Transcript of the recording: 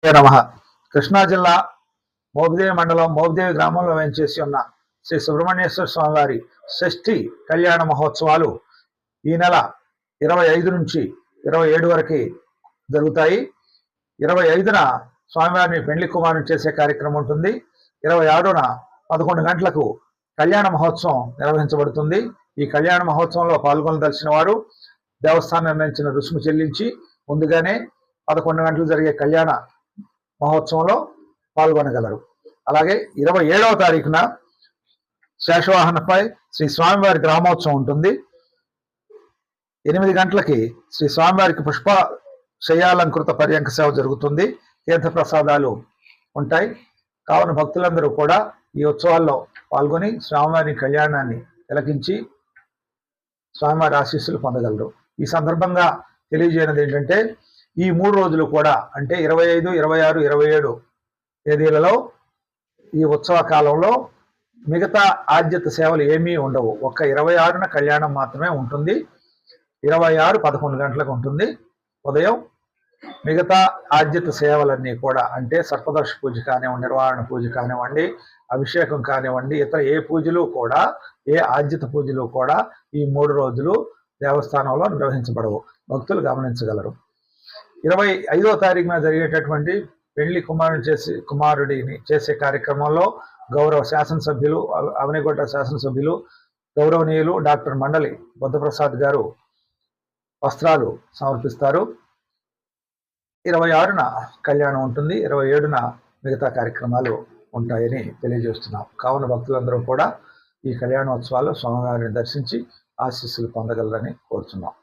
నమః. కృష్ణా జిల్లా మోపిదేవి మండలం మోపిదేవి గ్రామంలో వేంచేసి ఉన్న శ్రీ సుబ్రహ్మణ్యేశ్వర స్వామివారి షష్ఠి కళ్యాణ మహోత్సవాలు ఈ నెల 25 నుంచి 27 వరకు జరుగుతాయి. 25న స్వామివారిని పెండ్లి కుమారుని చేసే కార్యక్రమం ఉంటుంది. 26న 11 గంటలకు కళ్యాణ మహోత్సవం నిర్వహించబడుతుంది. ఈ కళ్యాణ మహోత్సవంలో పాల్గొనదలిచిన వారు దేవస్థానం నిర్ణయించిన రుసుము చెల్లించి ముందుగానే 11 గంటలు జరిగే కళ్యాణ మహోత్సవంలో పాల్గొనగలరు. అలాగే 27వ తారీఖున శేషవాహనపై శ్రీ స్వామివారి గ్రామోత్సవం ఉంటుంది. 8 గంటలకి శ్రీ స్వామివారికి పుష్ప శయ్యాలంకృత పర్యంక సేవ జరుగుతుంది. తీర్థ ప్రసాదాలు ఉంటాయి. కావున భక్తులందరూ కూడా ఈ ఉత్సవాల్లో పాల్గొని స్వామివారి కళ్యాణాన్ని తిలకించి స్వామివారి ఆశీస్సులు పొందగలరు. ఈ సందర్భంగా తెలియజేయనిది ఏంటంటే, ఈ 3 రోజులు కూడా అంటే 25, 26, 27 తేదీలలో ఈ ఉత్సవ కాలంలో మిగతా ఆద్యత సేవలు ఏమీ ఉండవు. ఒక్క 26న కళ్యాణం మాత్రమే ఉంటుంది. 26 11 గంటలకు ఉంటుంది ఉదయం. మిగతా ఆద్యత సేవలన్నీ కూడా అంటే సర్పదర్శ పూజ కానివ్వండి, నిర్వహణ పూజ కానివ్వండి, అభిషేకం కానివ్వండి, ఇతర ఏ పూజలు కూడా, ఏ ఆద్యత పూజలు కూడా ఈ 3 రోజులు దేవస్థానంలో నిర్వహించబడవు. భక్తులు గమనించగలరు. 25వ తారీఖున జరిగేటటువంటి పెళ్లి కుమారుడిని చేసే కార్యక్రమంలో గౌరవ శాసనసభ్యులు, అవనిగొట్ట శాసనసభ్యులు, గౌరవనీయులు డాక్టర్ మండలి బుద్ధప్రసాద్ గారు వస్త్రాలు సమర్పిస్తారు. 26న కళ్యాణం ఉంటుంది. 27న మిగతా కార్యక్రమాలు ఉంటాయని తెలియజేస్తున్నాం. కావున భక్తులందరూ కూడా ఈ కళ్యాణోత్సవాల్లో స్వామివారిని దర్శించి ఆశీస్సులు పొందగలరని కోరుతున్నాం.